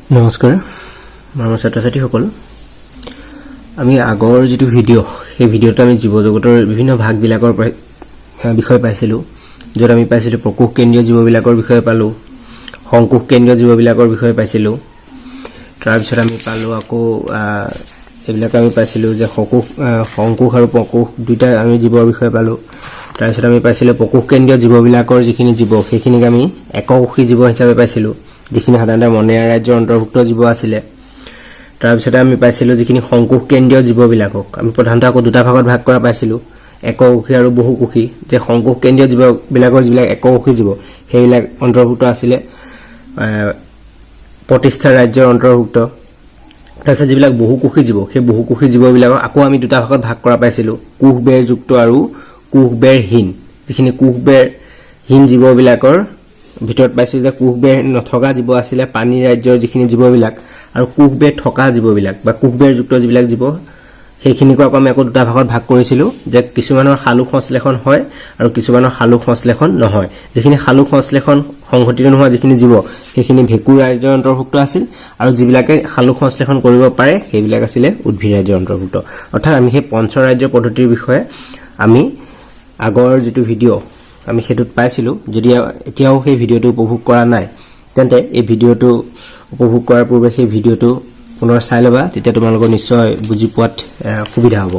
নমস্কাৰ মৰমৰ ছাত্ৰ-ছাত্ৰীসকল আমি আগৰ যেটো ভিডিও সেই ভিডিওটো আমি জীৱ জগতৰ বিভিন্ন ভাগবিলাকৰ বিষয় পাইছিলো যত আমি পাইছিলো প্ৰকোষ কেন্দ্ৰীয় জীৱবিলাকৰ বিষয় পালো সংকোষ কেন্দ্ৰীয় জীৱবিলাকৰ বিষয় পাইছিলো তাৰ পিছত আমি পালো আকৌ এইবিলাক আমি পাইছিলো যে সংকোষ আৰু প্ৰকোষ দুটা আমি জীৱৰ বিষয় পালো তাৰ পিছত আমি পাইছিলো প্ৰকোষ কেন্দ্ৰীয় জীৱবিলাকৰ যিখিনি জীৱ সেইখিনিক আমি এককোষী জীৱ হিচাপে পাইছিলো যিখিনি সাধাৰণতে মনেয়া ৰাজ্যৰ অন্তৰ্ভুক্ত জীৱ আছিলে তাৰ পিছত আমি পাইছিলো যিখিনি সংকোষ কেন্দ্ৰীয় জীৱবিলাকক আমি প্ৰধানতঃ আকৌ দুটা ভাগত ভাগ কৰা পাইছিলো এককোষী আৰু বহুকোষী যে সংকোষ কেন্দ্ৰীয় জীৱবিলাকৰ যিবিলাক এককোষী জীৱ সেইবিলাক অন্তৰ্ভুক্ত আছিলে প্ৰতিষ্ঠা ৰাজ্যৰ অন্তৰ্ভুক্ত তাৰপিছত যিবিলাক বহুকোষী জীৱ সেই বহুকোষী জীৱবিলাকক আকৌ আমি দুটা ভাগত ভাগ কৰা পাইছিলো কোষ বেৰযুক্ত আৰু কোষ বেৰহীন যিখিনি কোষ বেৰহীন জীৱবিলাকৰ ভিতৰত পাইছিল যে কোষ বেৰ নথকা জীৱ আছিল পানী ৰাজ্যৰ যিখিনি জীৱবিলাক আৰু কোষ বেৰ থকা জীৱবিলাক বা কোষ বেৰযুক্ত যিবিলাক জীৱ সেইখিনিক আমি আকৌ দুটা ভাগত ভাগ কৰিছিলো যে কিছুমানৰ সালোক সংশ্লেষণ হয় আৰু কিছুমানৰ সালোক সংশ্লেষণ নহয় যিখিনি সালোক সংশ্লেষণ সংঘটিত নোহোৱা যিখিনি জীৱ সেইখিনি ভেকুৰ ৰাজ্যৰ অন্তৰ্ভুক্ত আছিল আৰু যিবিলাকে সালোক সংশ্লেষণ কৰিব পাৰে সেইবিলাক আছিল উদ্ভিদ ৰাজ্যৰ অন্তৰ্ভুক্ত অৰ্থাৎ আমি সেই পঞ্চ ৰাজ্যৰ পদ্ধতিৰ বিষয়ে আমি আগৰ যেটো ভিডিও আমি হেতুত পাইছিলো যদি এতিয়াও সেই ভিডিওটো উপভোগ কৰা নাই তেন্তে এই ভিডিওটো উপভোগ কৰাৰ পূৰ্বে সেই ভিডিওটো পুনৰ চাই লবা তেতিয়া তোমালোকৰ নিশ্চয় বুজি পোৱাত সুবিধা হ'ব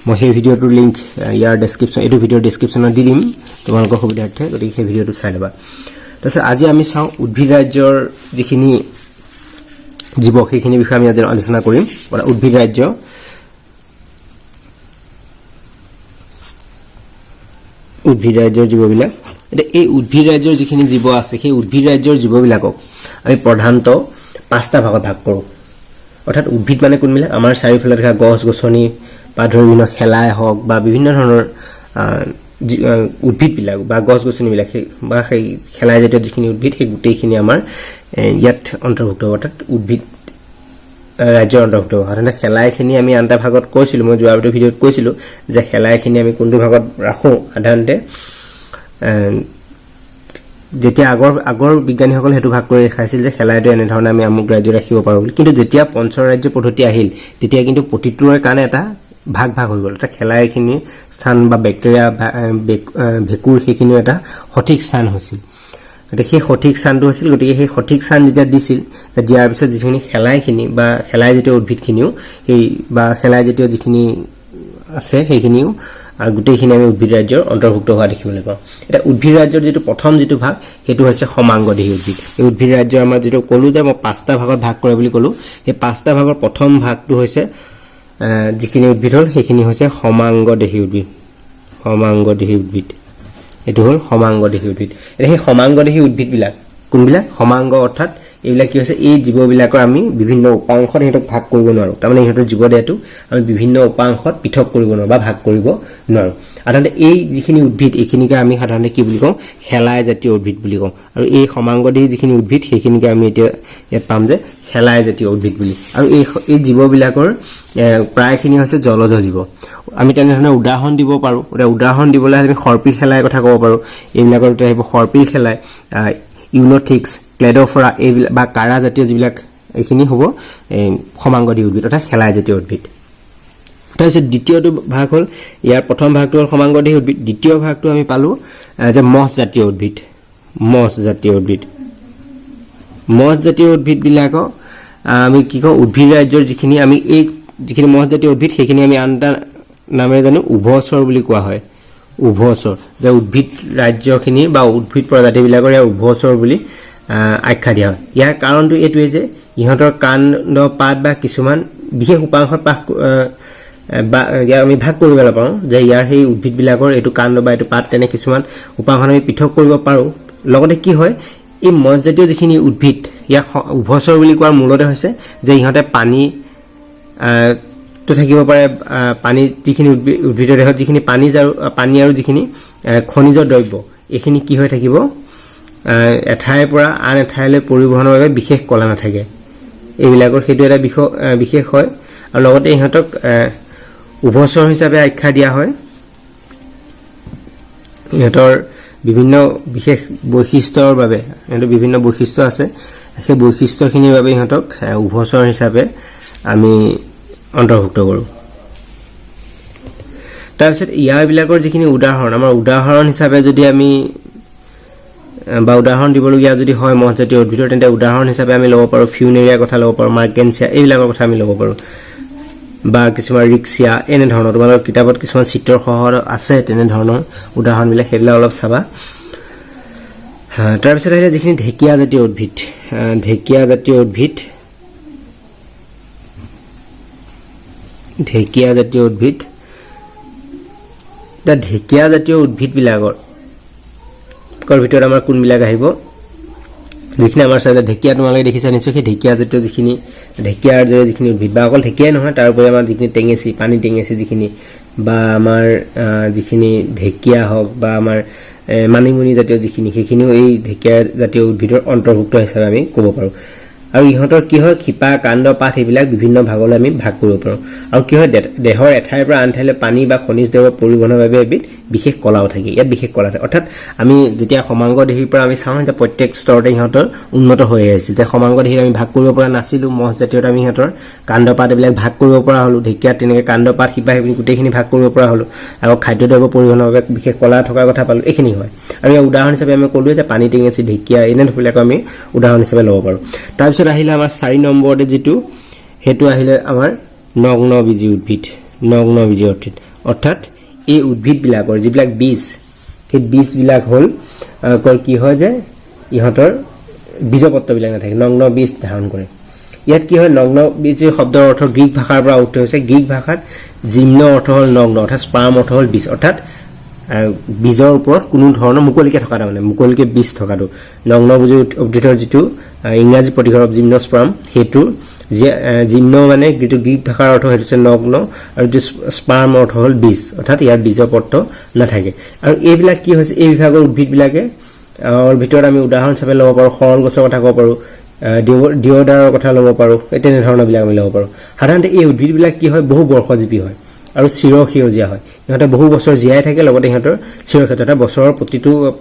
মই সেই ভিডিওটোৰ লিংক ইয়াৰ ডেসক্ৰিপচন এটো ভিডিওৰ ডেসক্ৰিপচনত দি দিম তোমালোকৰ সুবিধাৰ্থে গতিকে সেই ভিডিওটো চাই লবা তাৰপিছত আজি আমি চাওঁ উদ্ভিদ ৰাজ্যৰ যিখিনি জীৱ সেইখিনি বিষয়ে আমি আজি আলোচনা কৰিম উদ্ভিদ ৰাজ্য উদ্ভিদ ৰাজ্যৰ জীৱবিলাক এটা এই উদ্ভিদ ৰাজ্যৰ যিখিনি জীৱ আছে সেই উদ্ভিদ ৰাজ্যৰ জীৱবিলাকক আমি প্ৰধানতঃ পাঁচটা ভাগত ভাগ কৰো অৰ্থাৎ উদ্ভিদ মানে কোনবিলাক আমাৰ চাৰিওফালে থকা গছ গছনি বা বিভিন্ন খেলাই হওক বা বিভিন্ন ধৰণৰ উদ্ভিদ বিলাক বা গছ গছনি বিলাক বা সেই খেলাই জাতীয় যিখিনি উদ্ভিদ সেই গোটেইখিনি আমাৰ ইয়াত অন্তৰ্ভুক্ত অৰ্থাৎ উদ্ভিদ ৰাজ্যৰ অন্তৰ্ভুক্ত সাধাৰণতে খেলাইখিনি আমি আনটা ভাগত কৈছিলো মই যোৱা ভিডিওত কৈছিলো যে খেলাইখিনি আমি কোনটো ভাগত ৰাখো সাধাৰণতে যেতিয়া আগৰ বিজ্ঞানীসকল হেতু ভাগ কৰি দেখাইছিল যে খেলাইটো এনে ধৰণে আমি আমুক ৰাজ্য ৰাখিব পাৰো কিন্তু যেতিয়া পঞ্চ ৰাজ্য পদ্ধতি আহিল তেতিয়া কিন্তু প্ৰতিটোৰ কাৰণে এটা ভাগ হৈ গল এটা খেলাইখিনি স্থান বা ব্যাকটেৰিয়া ভেকুৰ সেইখিনি এটা সঠিক স্থান হৈছিল গতিকে সেই সঠিক স্থানটো হৈছিল গতিকে সেই সঠিক স্থান যেতিয়া দিছিল দিয়াৰ পিছত যিখিনি খেলাইখিনি বা খেলাই জাতীয় উদ্ভিদখিনিও সেই বা খেলাই জাতীয় যিখিনি আছে সেইখিনিও গোটেইখিনি আমি উদ্ভিদ ৰাজ্যৰ অন্তৰ্ভুক্ত হোৱা দেখিবলৈ পাওঁ এটা উদ্ভিদ ৰাজ্যৰ যেটো প্ৰথম যেটো ভাগ হেতু হৈছে সমাংগদেহী উদ্ভিদ এই উদ্ভিদ ৰাজ্যৰ আমাৰ যেটো কলো যে মই পাঁচটা ভাগত ভাগ কৰে বুলি কলো এই পাঁচটা ভাগৰ প্ৰথম ভাগটো হৈছে যিখিনি উদ্ভিদ হল সেইখিনি হৈছে সমাংগদেহী উদ্ভিদ এটো হল সমাংগদেহী উদ্ভিদ এই সমাংগদেহী উদ্ভিদবিলাক কোনবিলাক সমাংগ অৰ্থাৎ এইবিলাক কি হৈছে এই জীৱবিলাকৰ আমি বিভিন্ন উপাংশত হেতক ভাগ কৰিব নোৱাৰো তাৰমানে হেতৰ জীৱদেহটো আমি বিভিন্ন উপাংশত পৃথক কৰিব নোৱাৰো বা ভাগ কৰিব নোৱাৰো সাধাৰণতে এই যিখিনি উদ্ভিদ এইখিনিকে আমি সাধাৰণতে কি বুলি কওঁ খেলাই জাতীয় উদ্ভিদ বুলি কওঁ আৰু এই সমাংগদেহী যিখিনি উদ্ভিদ সেইখিনিকে আমি এতিয়া ইয়াত পাম যে খেলাই জাতীয় উদ্ভিদ বুলি আৰু এই জীৱবিলাকৰ প্ৰায়খিনি হৈছে জলজ জীৱ আমি তেনেধৰণে উদাহৰণ দিব পাৰো উদাহৰণ দিবলৈ আমি সৰ্পিল খেলাই কথা ক'ব পাৰো এইবিলাকৰ ভিতৰত আহিব সৰ্পিল খেলাই ইউনোথিক্স ক্লেডোফোৰা এই বা কাৰা জাতীয় যিবিলাক এইখিনি হ'ব সমাংগদেহী উদ্ভিদ অৰ্থাৎ খেলাই জাতীয় উদ্ভিদ তাৰপিছত দ্বিতীয়টো ভাগ হ'ল ইয়াৰ প্ৰথম ভাগটো হ'ল সমাংগদেহী উদ্ভিদ দ্বিতীয় ভাগটো আমি পালো যে মহ জাতীয় উদ্ভিদবিলাকক আমি কি কওঁ উদ্ভিদ ৰাজ্যৰ যিখিনি আমি এই যিখিনি মহ জাতীয় উদ্ভিদ সেইখিনি আমি আনটা নামেৰে জানো উভচৰ বুলি কোৱা হয় উভচৰ যে উদ্ভিদ ৰাজ্যখিনি বা উদ্ভিদ প্ৰজাতিবিলাকৰ ইয়াৰ উভচৰ বুলি আখ্যা দিয়া হয় ইয়াৰ কাৰণটো এইটোৱে যে ইহঁতৰ কাণ্ড পাত বা কিছুমান বিশেষ উপাংশত বা আমি ভাগ কৰিব পাৰো যে ইয়াৰ সেই উদ্ভিদবিলাকৰ এইটো কাণ্ড বা এইটো পাত তেনে কিছুমান উপাংশ আমি পৃথক কৰিব পাৰো লগতে কি হয় এই মহজাতীয় যিখিনি উদ্ভিদ ইয়াক উভচৰ বুলি কোৱাৰ মূলতে হৈছে যে ইহঁতে পানী তো থাকিব পাৰে পানী যিখিনি উদ্ভিদৰ দেহত যিখিনি পানী আৰু যিখিনি খনিজ দ্ৰব্য এইখিনি কি হৈ থাকিব এঠাইৰ পৰা আন এঠাইলৈ পৰিবহনৰ বাবে বিশেষ কলা নাথাকে এইবিলাকৰ হেতু এটা বিশেষ হয় আৰু লগতে ইহঁতক উভচৰ হিচাপে আখ্যা দিয়া হয় ইহঁতৰ বিভিন্ন বিশেষ বৈশিষ্ট্যৰ বাবে এটো বিভিন্ন বৈশিষ্ট্য আছে সেই বৈশিষ্ট্যখিনিৰ বাবে ইহঁতক উভচৰ হিচাপে আমি অন্তৰ্ভুক্ত কৰোঁ তাৰপিছত ইয়াৰবিলাকৰ যিখিনি উদাহৰণ আমাৰ উদাহৰণ হিচাপে যদি আমি বা উদাহৰণ দিবলগীয়া যদি হয় মহজাতীয় উদ্ভিদৰ তেন্তে উদাহৰণ হিচাপে আমি ল'ব পাৰোঁ ফিউনেৰিয়া কথা ল'ব পাৰোঁ মাৰ্কেনচিয়া এইবিলাকৰ কথা আমি ল'ব পাৰোঁ বা কিছুমান ৰিক্সিয়া এনে ধৰণৰ তোমালোকৰ কিতাপত কিছুমান চিত্ৰৰ সহ আছে তেনে ধৰণৰ উদাহৰণবিলাক সেইবিলাক অলপ চাবা তাৰপিছত আহিলে যিখিনি ঢেকীয়া জাতীয় উদ্ভিদ ঢেকীয়া জাতীয় উদ্ভিদ ঢেকীয়া জাতীয় উদ্ভিদবিলাকৰ ভিতৰত আমাৰ কোনবিলাক আহিব যিখিনি আমাৰ চাইলে ঢেকীয়া তোমালোকে দেখিছা নিশ্চয় সেই ঢেকীয়া জাতীয় যিখিনি ঢেকীয়াৰ দৰে যিখিনি উদ্ভিদ বা অকল ঢেকীয়াই নহয় তাৰ উপৰি আমাৰ যিখিনি টেঙেচি পানী টেঙেচি যিখিনি বা আমাৰ যিখিনি ঢেকীয়া হওক বা আমাৰ মানিমুনি জাতীয় যিখিনি সেইখিনিও এই ঢেকীয়া জাতীয় উদ্ভিদৰ অন্তৰ্ভুক্ত হিচাপে আমি ক'ব পাৰোঁ আৰু ইহঁতৰ কি হয় শিপা কাণ্ড পাত এইবিলাক বিভিন্ন ভাগলৈ আমি ভাগ কৰিব পাৰোঁ আৰু কি হয় দেহৰ এঠাইৰ পৰা আন ঠাইলৈ পানী বা খনিজ দ্ৰব্য পৰিবহণৰ বাবে এবিধ বিশেষ কলাও থাকে ইয়াত বিশেষ কলা থাকে অৰ্থাৎ আমি যেতিয়া সমাংগ দেহীৰ পৰা আমি চাওঁ যে প্ৰত্যেক স্তৰতে ইহঁতৰ উন্নত হৈ আহিছে যে সমাংগ দেহীৰ আমি ভাগ কৰিব পৰা নাছিলোঁ মহ জাতীয়ত আমি ইহঁতৰ কাণ্ড পাত এইবিলাক ভাগ কৰিব পৰা হ'লোঁ ঢেকীয়াত তেনেকৈ কাণ্ড পাত শিপা সেইখিনি গোটেইখিনি ভাগ কৰিব পৰা হ'লোঁ আৰু খাদ্য দ্ৰব্য পৰিবহণৰ বাবে বিশেষ কলা থকাৰ কথা পালোঁ এইখিনি হয় আৰু ইয়াৰ উদাহৰণ হিচাপে আমি ক'লোৱে যে পানী টেঙেচি ঢেকীয়া এনেধৰণবিলাক আমি উদাহৰণ হিচাপে ল'ব পাৰোঁ তাৰপিছত আহিলে আমাৰ 4 নম্বৰতে যিটো হেতু আহিলে আমাৰ নগ্নবীজী উদ্ভিদ অৰ্থাৎ এই উদ্ভিদবিলাকৰ যিবিলাক বীজ সেই বীজবিলাক হ'ল কি হয় যে ইহঁতৰ বীজপত্ৰবিলাক নাথাকে নগ্ন বীজ ধাৰণ কৰে ইয়াত কি হয় নগ্ন বীজ শব্দৰ অৰ্থ গ্ৰীক ভাষাৰ পৰা উত্তৰ হৈছে গ্ৰীক ভাষাত জিম্ন অৰ্থ হ'ল নগ্ন অৰ্থাৎ স্পাৰ্ম অৰ্থ হ'ল বীজ অৰ্থাৎ বীজৰ ওপৰত কোনো ধৰণৰ মুকলিকে থকা তাৰমানে মুকলিকে বীজ থকাটো নগ্নবীজী উদ্ভিদৰ যিটো ইংৰাজী প্ৰতিঘৰ অফ জিমনস্পাৰ্ম সেইটো জিম্ন মানে গ্ৰীক ভাষাৰ অৰ্থ সেইটো হৈছে নগ্ন আৰু যিটো স্পাৰ্ম অৰ্থ হ'ল বীজ অৰ্থাৎ ইয়াৰ বীজপত্ৰ নাথাকে আৰু এইবিলাক কি হৈছে এই বিভাগৰ উদ্ভিদবিলাকে ভিতৰত আমি উদাহৰণ হিচাপে ল'ব পাৰোঁ সৰল গছৰ কথা ক'ব পাৰোঁ দিঅ'দাৰৰ কথা ল'ব পাৰোঁ তেনেধৰণৰবিলাক আমি ল'ব পাৰোঁ সাধাৰণতে এই উদ্ভিদবিলাক কি হয় বহু বৰ্ষজীৱী হয় আৰু চিৰসেউজীয়া হয় ইহঁতে বহু বছৰ জীয়াই থাকে লগতে ইহঁতৰ চিৰক্ষেত্ৰতা বছৰৰ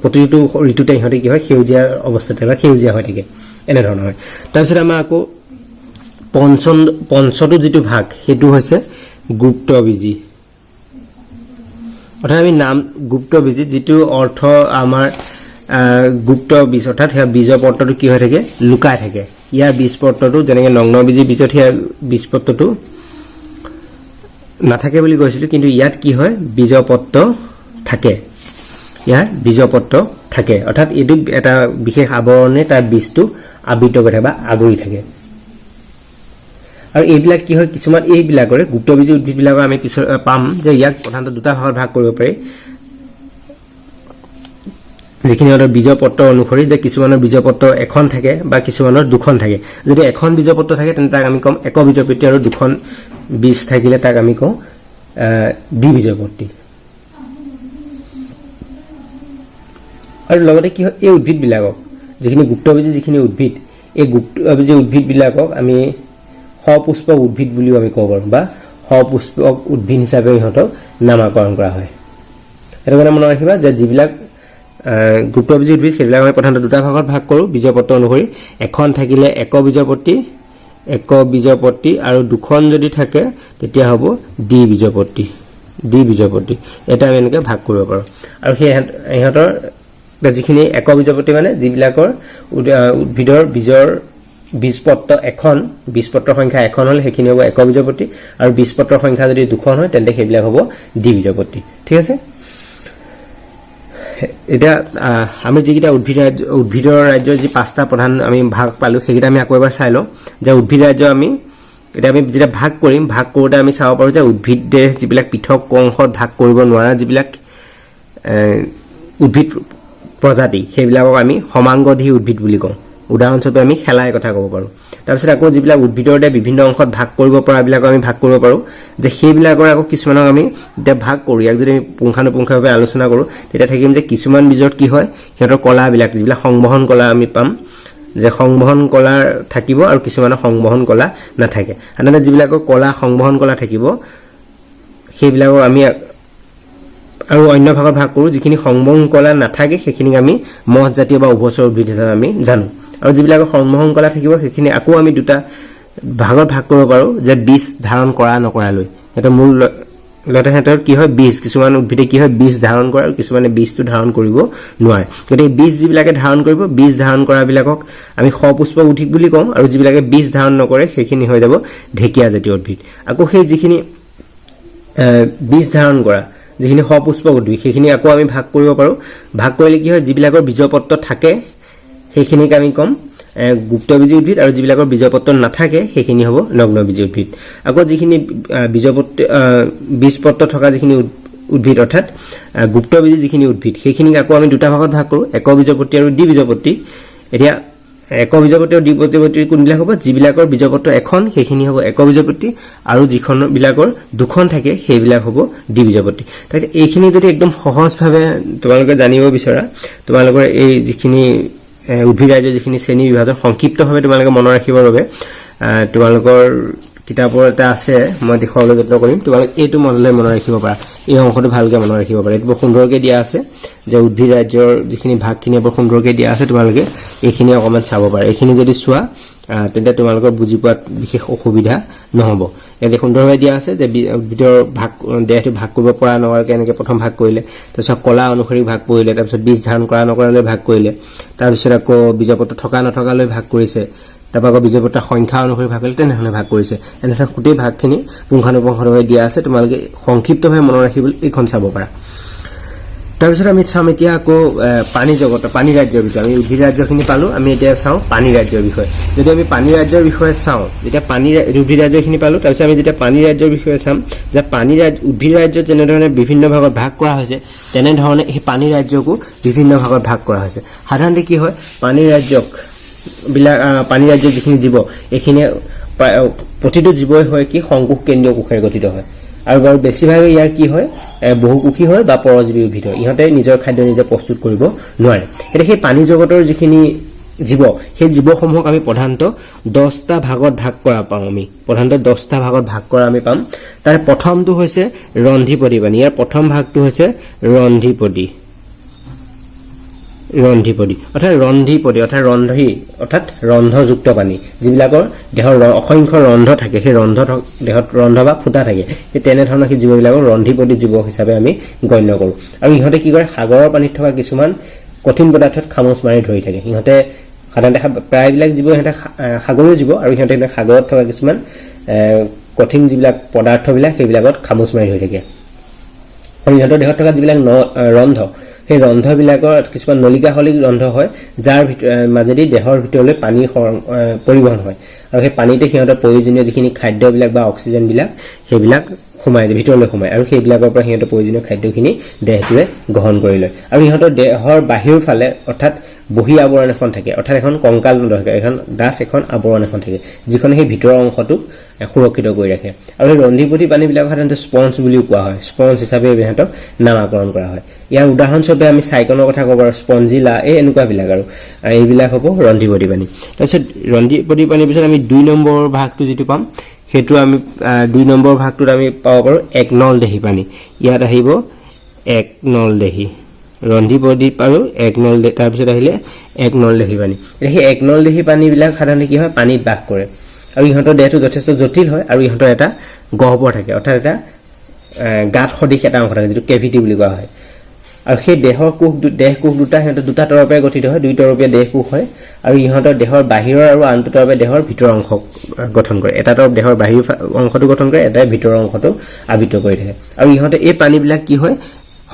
প্ৰতিটো ঋতুতে ইহঁতে কি হয় সেউজীয়া অৱস্থাত থাকে সেউজীয়া হৈ থাকে এনেধৰণৰ হয় তাৰপিছত আমাৰ আকৌ পঞ্চটো যিটো ভাগ সেইটো হৈছে গুপ্তবীজী অৰ্থাৎ আমি নাম গুপ্তবীজী যিটো অৰ্থ আমাৰ গুপ্ত বীজ অৰ্থাৎ সেয়া বীজপত্ৰটো কি হৈ থাকে লুকাই থাকে ইয়াৰ বীজপত্ৰটো যেনেকৈ নগ্নবীজী বীজত সেয়া বীজপত্ৰটো নাথাকে বুলি কৈছিলোঁ কিন্তু ইয়াত কি হয় বীজপত্ৰ থাকে ইয়াৰ বীজপত্ৰ থাকে অৰ্থাৎ এইটো এটা বিশেষ আৱৰণে তাৰ বীজটো আবৃত কৰি থাকে বা আগুৰি থাকে আৰু এইবিলাক কি হয় কিছুমান এইবিলাকৰে গুপ্তবীজী উদ্ভিদবিলাকৰ আমি পিছত পাম যে ইয়াক প্ৰধানতঃ দুটা ভাগত ভাগ কৰিব পাৰি যিখিনি সিহঁতৰ বীজপত্ৰ অনুসৰি যে কিছুমানৰ বীজপত্ৰ এখন থাকে বা কিছুমানৰ দুখন থাকে যদি এখন বীজপত্ৰ থাকে তেন্তে তাক আমি ক'ম একবীজপত্ৰী আৰু দুখন বীজ থাকিলে তাক আমি কওঁ দ্বিবীজপত্ৰী আৰু লগতে কি হয় এই উদ্ভিদবিলাকক যিখিনি গুপ্তবীজী যিখিনি উদ্ভিদ এই গুপ্তবীজী উদ্ভিদবিলাকক আমি সপুষ্পক উদ্ভিদ বুলিও আমি ক'ব পাৰোঁ বা সপুষ্পক উদ্ভিদ হিচাপে ইহঁতক নামাকৰণ কৰা হয় সেইটো কাৰণে মনত ৰাখিবা যে যিবিলাক গুপ্তবীজী উদ্ভিদ সেইবিলাক আমি প্ৰধানতঃ দুটা ভাগত ভাগ কৰোঁ বীজপত্ৰ অনুসৰি এখন থাকিলে একবীজপত্ৰী আৰু দুখন যদি থাকে তেতিয়া হ'ব দ্বিবীজপত্ৰী এটা আমি এনেকৈ ভাগ কৰিব পাৰোঁ আৰু সেই ইহঁতৰ যিখিনি একবীজপত্ৰী মানে যিবিলাকৰ উদ্ভিদৰ বীজপত্ৰ এখন বীজপত্ৰৰ সংখ্যা এখন হ'লে সেইখিনি হ'ব একবীজপত্ৰী আৰু বীজপত্ৰৰ সংখ্যা যদি দুখন হয় তেন্তে সেইবিলাক হ'ব দ্বিবীজপত্ৰী ঠিক আছে এতিয়া আমি যিকেইটা উদ্ভিদৰ ৰাজ্যৰ যি 5টা প্ৰধান আমি ভাগ পালোঁ সেইকেইটা আমি আকৌ এবাৰ চাই লওঁ যে উদ্ভিদ ৰাজ্য আমি এতিয়া আমি যেতিয়া ভাগ কৰিম ভাগ কৰোঁতে আমি চাব পাৰোঁ যে উদ্ভিদে যিবিলাক পৃথক অংশত ভাগ কৰিব নোৱাৰা যিবিলাক উদ্ভিদ প্ৰজাতি সেইবিলাকক আমি সমাংগদেহী উদ্ভিদ বুলি কওঁ উদাহৰণস্বৰূপে আমি শেলাই কথা ক'ব পাৰোঁ তাৰপিছত আকৌ যিবিলাক উদ্ভিদৰ বিভিন্ন অংশত ভাগ কৰিব পৰাবিলাকক আমি ভাগ কৰিব পাৰোঁ যে সেইবিলাকৰ আকৌ কিছুমানক আমি যেতিয়া ভাগ কৰোঁ ইয়াক যদি আমি পুংখানুপুংখভাৱে আলোচনা কৰোঁ তেতিয়া থাকিম যে কিছুমান বীজত কি হয় সিহঁতৰ কলাবিলাক যিবিলাক সংবহন কলা আমি পাম যে সংবহন কলা থাকিব আৰু কিছুমানৰ সংবহন কলা নাথাকে সাধাৰণতে যিবিলাকৰ কলা সংবহন কলা থাকিব সেইবিলাকক আমি আৰু অন্য ভাগত ভাগ কৰোঁ যিখিনি সংবহন কলা নাথাকে সেইখিনিক আমি মহজাতীয় বা উভচৰ উদ্ভিদ হিচাপে আমি জানো আৰু যিবিলাকৰ সংবহন কলা থাকিব সেইখিনি আকৌ আমি দুটা ভাগত ভাগ কৰিব পাৰো যে বীজ ধাৰণ কৰা নকৰালৈ এটা মূল লতাহঁতৰ কি হয় বীজ কিছুমান উদ্ভিদে কি হয় বীজ ধাৰণ কৰে আৰু কিছুমানে বীজটো ধাৰণ কৰিব নোৱাৰে গতিকে বীজ যিবিলাকে ধাৰণ কৰিব বীজ ধাৰণ কৰা বিলাকক আমি সপুষ্পক উদ্ভিদ বুলি কওঁ আৰু যিবিলাকে বীজ ধাৰণ নকৰে সেইখিনি হৈ যাব ঢেকিয়া জাতীয় উদ্ভিদ আকৌ সেই যিখিনি বীজ ধাৰণ কৰা যিখিনি সপুষ্পক উদ্ভিদ সেইখিনি আকৌ আমি ভাগ কৰিব পাৰো ভাগ কৰিলে কি হয় যিবিলাকৰ বীজপত্ৰ থাকে সেইখিনিক আমি কম গুপ্তবীজী উদ্ভিদ আৰু যিবিলাকৰ বীজপত্ৰ নাথাকে সেইখিনি হ'ব নগ্নবীজী উদ্ভিদ আকৌ যিখিনি বীজপত্ৰ থকা যিখিনি উদ্ভিদ অৰ্থাৎ গুপ্তবীজী যিখিনি উদ্ভিদ সেইখিনিক আকৌ আমি দুটা ভাগত ভাগ কৰো একবীজপত্ৰী আৰু দ্বিবীজপত্ৰী এতিয়া একবীজপত্ৰী আৰু দ্বিবীজপত্ৰী কোনবিলাক হ'ব যিবিলাকৰ বীজপত্ৰ এখন সেইখিনি হ'ব একবীজপত্ৰী আৰু যিখন বিলাকৰ দুখন থাকে সেইবিলাক হ'ব দ্বিবীজপত্ৰী তাকে এইখিনি যদি একদম সহজভাৱে তোমালোকে জানিব বিচৰা তোমালোকৰ এই যিখিনি উদ্ভিদ ৰাজ্যৰ যিখিনি শ্ৰেণী বিভাজন সংক্ষিপ্তভাৱে তোমালোকে মনত ৰাখিবৰ বাবে তোমালোকৰ কিতাপৰ এটা আছে মই দেখুৱাবলৈ যত্ন কৰিম তোমালোকে এইটো মনলৈ মনত ৰাখিব পাৰা এই অংশটো ভালকৈ মনত ৰাখিব পাৰা এইটো সুন্দৰকৈ দিয়া আছে যে উদ্ভিদ ৰাজ্যৰ যিখিনি ভাগখিনি বৰ সুন্দৰকৈ দিয়া আছে তোমালোকে এইখিনি অকমান চাব পাৰা এইখিনি যদি চোৱা তেন্তে তোমালোকৰ বুজি পোৱাত বিশেষ অসুবিধা নহব ইয়াতে সুন্দৰভাৱে দিয়া আছে যে উদ্ভিদৰ ভাগ দেহটো ভাগ কৰিব পৰা নকৰাকৈ এনেকৈ প্ৰথম ভাগ কৰিলে তাৰপিছত কলা অনুসৰি ভাগ কৰিলে তাৰপিছত বীজ ধাৰণ কৰা নকৰালৈ ভাগ কৰিলে তাৰপিছত আকৌ বীজপত্ৰ থকা নথকালৈ ভাগ কৰিছে তাৰপৰা আকৌ বীজপত্ৰ সংখ্যা অনুসৰি ভাগ কৰিলে তেনেধৰণে ভাগ কৰিছে এনেধৰণে গোটেই ভাগখিনি পুংখানুপুংখভাৱে দিয়া আছে তোমালোকে সংক্ষিপ্তভাৱে মনত ৰাখিবলৈ এইখন চাব পাৰা তাৰপিছত আমি চাম এতিয়া আকৌ পানী জগত পানী ৰাজ্যৰ বিষয়ে আমি উদ্ভিদ ৰাজ্যখিনি পালো আমি এতিয়া চাওঁ পানী ৰাজ্যৰ বিষয়ে যদি আমি পানী ৰাজ্যৰ বিষয়ে চাওঁ যেতিয়া পানী উদ্ভিদ ৰাজ্যখিনি পালো তাৰপিছত আমি যেতিয়া পানী ৰাজ্যৰ বিষয়ে চাম যে পানী ৰাজ্য উদ্ভিদ ৰাজ্য যেনেধৰণে বিভিন্ন ভাগত ভাগ কৰা হৈছে তেনেধৰণে এই পানী ৰাজ্যকো বিভিন্ন ভাগত ভাগ কৰা হৈছে সাধাৰণতে কি হয় পানী ৰাজ্যক পানী ৰাজ্যৰ যিখিনি জীৱ এইখিনি প্ৰতিটো জীৱই হয় কি সংকোষ কেন্দ্ৰীয় কোষেৰে গঠিত হয় আৰু বাৰু বেছিভাগে ইয়াৰ কি হয় বহুকোষী হয় বা পৰজীৱী উদ্ভিদ হয় ইহঁতে নিজৰ খাদ্য নিজে প্ৰস্তুত কৰিব নোৱাৰে এতিয়া সেই পানী জগতৰ যিখিনি জীৱ সেই জীৱসমূহক আমি প্ৰধানতঃ 10টা ভাগত ভাগ কৰা পাওঁ আমি প্ৰধানতঃ 10টা ভাগত ভাগ কৰা আমি পাম তাৰ প্ৰথমটো হৈছে ৰন্ধিপদী পানী ইয়াৰ প্ৰথম ভাগটো হৈছে ৰন্ধিপদী অৰ্থাৎ ৰন্ধি অৰ্থাৎ ৰন্ধযুক্ত পানী যিবিলাকৰ দেহৰ অসংখ্য ৰন্ধ থাকে সেই ৰন্ধ দেহত ৰন্ধ বা ফুটা থাকে সেই তেনেধৰণৰ সেই জীৱবিলাকক ৰন্ধিপদী জীৱ হিচাপে আমি গণ্য কৰোঁ আৰু ইহঁতে কি কৰে সাগৰৰ পানীত থকা কিছুমান কঠিন পদাৰ্থত খামুচ মাৰি ধৰি থাকে ইহঁতে সাধাৰণতে প্ৰায়বিলাক জীৱ ইহঁতে সাগৰীয় জীৱ আৰু ইহঁতে সাগৰত থকা কিছুমান কঠিন যিবিলাক পদাৰ্থবিলাক সেইবিলাকত খামুচ মাৰি ধৰি থাকে আৰু ইহঁতৰ দেহত থকা যিবিলাক ৰন্ধ সেই ৰন্ধবিলাকৰ কিছুমান নলিকাশলিক ৰন্ধ হয় যাৰ মাজেদি দেহৰ ভিতৰলৈ পানী পৰিবহণ হয় আৰু সেই পানীতে সিহঁতৰ প্ৰয়োজনীয় যিখিনি খাদ্যবিলাক বা অক্সিজেনবিলাক সেইবিলাক সোমাই যায় ভিতৰলৈ সোমাই আৰু সেইবিলাকৰ পৰা সিহঁতৰ প্ৰয়োজনীয় খাদ্যখিনি দেহটোৱে গ্ৰহণ কৰি লয় আৰু সিহঁতৰ দেহৰ বাহিৰৰ ফালে অৰ্থাৎ বহি আৱৰণ এখন থাকে অৰ্থাৎ এখন কংকাল নথকা এখন ডাঠ এখন আৱৰণ এখন থাকে যিখনে সেই ভিতৰৰ অংশটোক সুৰক্ষিত কৰি ৰাখে আৰু সেই ৰন্ধিপদী পানীবিলাক সাধাৰণতে স্পঞ্জ বুলিও কোৱা হয় স্পঞ্জ হিচাপে ইহঁতক নামাকৰণ কৰা হয় ইয়াৰ উদাহৰণস্বৰূপে আমি চাইকনৰ কথা ক'ব পাৰোঁ স্পঞ্জিলা এই এনেকুৱাবিলাক আৰু এইবিলাক হ'ব ৰন্ধিপদী পানী তাৰপিছত ৰন্ধিপদী পানীৰ পিছত আমি 2 নম্বৰ ভাগটো যিটো পাম সেইটো আমি 2 নম্বৰ ভাগটোত আমি পাব পাৰোঁ এক নল দেহী পানী ইয়াত আহিব এক নল দেহী ৰন্ধিপদী পাৰো এক নল তাৰপিছত আহিলে এক নল দেহী পানী সেই এক নল দেহী পানীবিলাক সাধাৰণতে কি হয় পানীত বাস কৰে আৰু ইহঁতৰ দেহটো যথেষ্ট জটিল হয় আৰু ইহঁতৰ এটা গহ্বৰ থাকে অৰ্থাৎ এটা গাঁত সদৃশ এটা অংশ থাকে যিটো কেভিটি বুলি কোৱা হয় আৰু সেই দেহ কোষ দুটা সিহঁতৰ দুটা তৰপে গঠিত হয় দুই তৰপীয়া দেহ কোষ হয় আৰু ইহঁতৰ দেহৰ বাহিৰৰ আৰু আনটো তৰপে দেহৰ ভিতৰৰ অংশ গঠন কৰে এটা তৰপ দেহৰ বাহিৰ অংশটো গঠন কৰে এটাই ভিতৰৰ অংশটো আবৃত কৰি থাকে আৰু ইহঁতে এই পানীবিলাক কি হয়